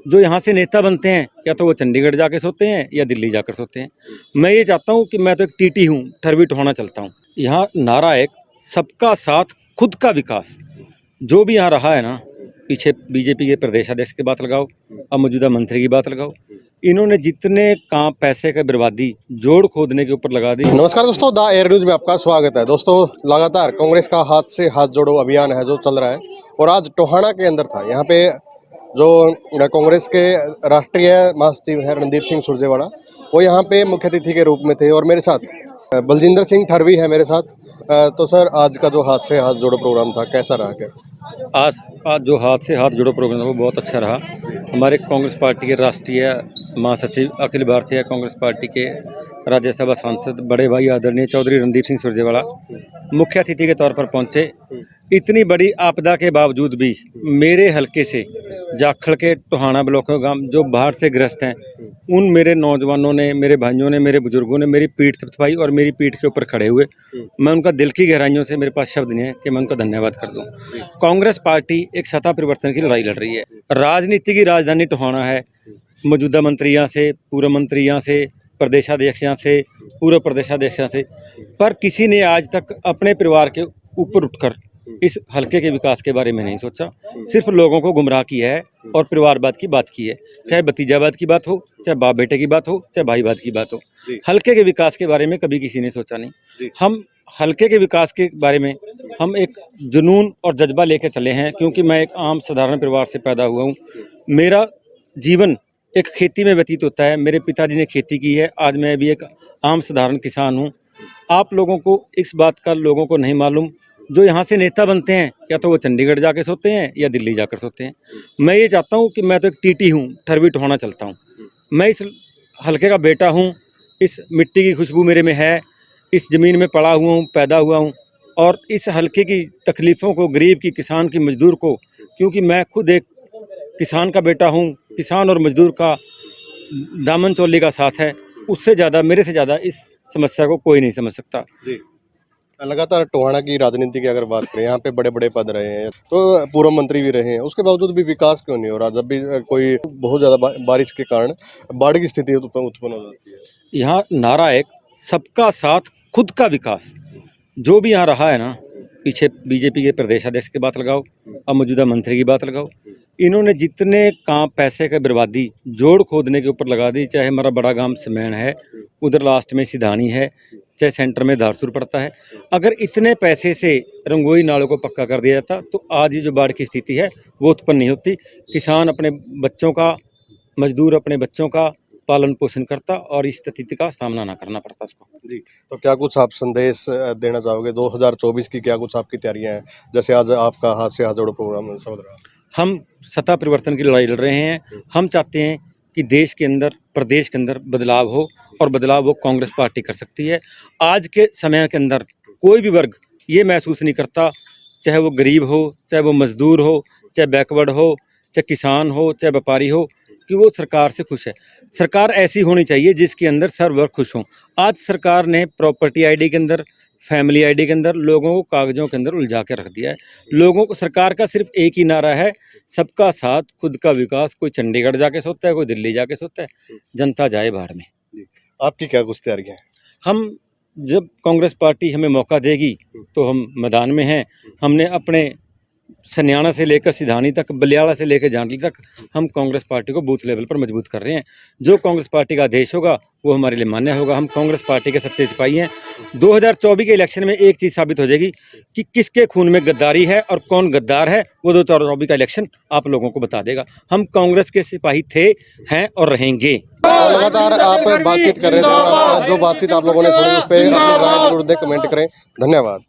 जो यहाँ से नेता बनते हैं या तो वो चंडीगढ़ जाके सोते हैं या दिल्ली जाकर सोते हैं। मैं ये चाहता हूँ कि मैं तो एक टीटी हूँ, ठरवी टोहाना चलता हूँ। यहाँ नारा एक सबका साथ खुद का विकास। जो भी यहाँ रहा है ना, पीछे बीजेपी के प्रदेशाध्यक्ष की बात लगाओ, अब मौजूदा मंत्री की बात लगाओ, इन्होंने जितने काम पैसे का बर्बादी जोड़ खोदने के ऊपर लगा दी। नमस्कार दोस्तों, द एयर न्यूज में आपका स्वागत है। दोस्तों, लगातार कांग्रेस का हाथ से हाथ जोड़ो अभियान है जो चल रहा है और आज टोहाना के अंदर था। यहाँ पे जो कांग्रेस के राष्ट्रीय महासचिव है रणदीप सिंह सुरजेवाला, वो यहाँ पे मुख्य अतिथि के रूप में थे और मेरे साथ बलजिंदर सिंह ठरवी है मेरे साथ। तो सर, आज का जो हाथ से हाथ जोड़ो प्रोग्राम था, कैसा रहा? क्या आज जो हाथ से हाथ जोड़ो प्रोग्राम था वो बहुत अच्छा रहा। हमारे कांग्रेस पार्टी के राष्ट्रीय महासचिव, अखिल भारतीय कांग्रेस पार्टी के राज्यसभा सांसद बड़े भाई आदरणीय चौधरी रणदीप सिंह सुरजेवाला मुख्य अतिथि के तौर पर पहुंचे। इतनी बड़ी आपदा के बावजूद भी मेरे हलके से जाखड़ के टोहाना ब्लॉक के गांव जो बाढ़ से ग्रस्त हैं, उन मेरे नौजवानों ने, मेरे भाइयों ने, मेरे बुजुर्गों ने मेरी पीठ थपथपाई और मेरी पीठ के ऊपर खड़े हुए। मैं उनका दिल की गहराइयों से, मेरे पास शब्द नहीं है कि मैं उनका धन्यवाद कर दूं। कांग्रेस पार्टी एक सत्ता परिवर्तन की लड़ाई लड़ रही है। राजनीति की राजधानी टोहाना है। मौजूदा मंत्रियों से, पूर्व मंत्रियों से, प्रदेशाध्यक्षों से, पूर्व प्रदेशाध्यक्षों से, पर किसी ने आज तक अपने परिवार के ऊपर उठकर इस हलके के विकास के बारे में नहीं सोचा। सिर्फ लोगों को गुमराह किया है और परिवारवाद की बात की है। चाहे भतीजावाद की बात हो, चाहे बाप बेटे की बात हो, चाहे भाईवाद की बात हो, हलके के विकास के बारे में कभी किसी ने सोचा नहीं। हम हलके के विकास के बारे में हम एक जुनून और जज्बा लेकर चले हैं, क्योंकि मैं एक आम साधारण परिवार से पैदा हुआ हूँ। मेरा जीवन एक खेती में व्यतीत होता है। मेरे पिताजी ने खेती की है, आज मैं भी एक आम साधारण किसान हूँ। आप लोगों को इस बात का लोगों को नहीं मालूम, जो यहाँ से नेता बनते हैं या तो वो चंडीगढ़ जाके सोते हैं या दिल्ली जाकर सोते हैं। मैं ये चाहता हूँ कि मैं तो एक टीटी हूँ, ठरवी टोहाना चलता हूँ। मैं इस हलके का बेटा हूँ, इस मिट्टी की खुशबू मेरे में है, इस ज़मीन में पड़ा हुआ हूँ, पैदा हुआ हूँ और इस हलके की तकलीफ़ों को, गरीब की, किसान की, मजदूर को, क्योंकि मैं खुद एक किसान का बेटा हूँ, किसान और मजदूर का दामन चोली का साथ है, उससे ज़्यादा, मेरे से ज़्यादा इस समस्या को कोई नहीं समझ सकता। लगातार टोहाना की राजनीति की अगर बात करें, यहाँ पे बड़े बड़े पद रहे हैं, तो पूर्व मंत्री भी रहे हैं, उसके बावजूद भी विकास क्यों नहीं हो रहा? जब भी कोई बहुत ज़्यादा बारिश के कारण बाढ़ की स्थिति उत्पन्न हो जाती है। यहाँ नारा एक सबका साथ खुद का विकास। जो भी यहाँ रहा है ना, पीछे बीजेपी के प्रदेशाध्यक्ष की बात लगाओ, अब मौजूदा मंत्री की बात लगाओ, इन्होंने जितने काम पैसे का बर्बादी जोड़ खोदने के ऊपर लगा दी। चाहे हमारा बड़ा गांव समैन है, उधर लास्ट में सिधानी है, चाहे सेंटर में धारसुर पड़ता है। अगर इतने पैसे से रंगोई नालों को पक्का कर दिया जाता तो आज ये जो बाढ़ की स्थिति है वो उत्पन्न नहीं होती। किसान अपने बच्चों का, मजदूर अपने बच्चों का पालन पोषण करता और इस स्थिति का सामना ना करना पड़ता उसको। जी, तो क्या कुछ आप संदेश देना चाहोगे? 2024 की क्या कुछ आपकी तैयारियां हैं? जैसे आज आपका हाथ से हाथ जोड़ो प्रोग्राम समझ रहा। हम सत्ता परिवर्तन की लड़ाई लड़ रहे हैं। हम चाहते हैं कि देश के अंदर, प्रदेश के अंदर बदलाव हो और बदलाव वो कांग्रेस पार्टी कर सकती है। आज के समय के अंदर कोई भी वर्ग ये महसूस नहीं करता, चाहे वो गरीब हो, चाहे वो मजदूर हो, चाहे बैकवर्ड हो, चाहे किसान हो, चाहे व्यापारी हो, कि वो सरकार से खुश है। सरकार ऐसी होनी चाहिए जिसके अंदर सर्व वर्ग खुश हों। आज सरकार ने प्रॉपर्टी आईडी के अंदर, फैमिली आईडी के अंदर लोगों को कागजों के अंदर उलझा के रख दिया है। लोगों को सरकार का सिर्फ एक ही नारा है, सबका साथ खुद का विकास। कोई चंडीगढ़ जाके सोता है, कोई दिल्ली जाके सोता है, जनता जाए बाहर में। आपकी क्या कुछ तैयारियां हैं? हम जब कांग्रेस पार्टी हमें मौका देगी तो हम मैदान में हैं। हमने अपने सन्याणा से लेकर सिधानी तक, बलियाड़ा से लेकर जांडली तक हम कांग्रेस पार्टी को बूथ लेवल पर मजबूत कर रहे हैं। जो कांग्रेस पार्टी का आदेश होगा वो हमारे लिए मान्य होगा। हम कांग्रेस पार्टी के सच्चे सिपाही हैं। 2024 के इलेक्शन में एक चीज़ साबित हो जाएगी कि किसके खून में गद्दारी है और कौन गद्दार है। वो 2024 का इलेक्शन आप लोगों को बता देगा। हम कांग्रेस के सिपाही थे, हैं और रहेंगे। तो लगातार आप बातचीत कर रहे थे और जो बातचीत आप लोगों ने सुनी उस पर अपनी राय जरूर दें, कमेंट करें। धन्यवाद।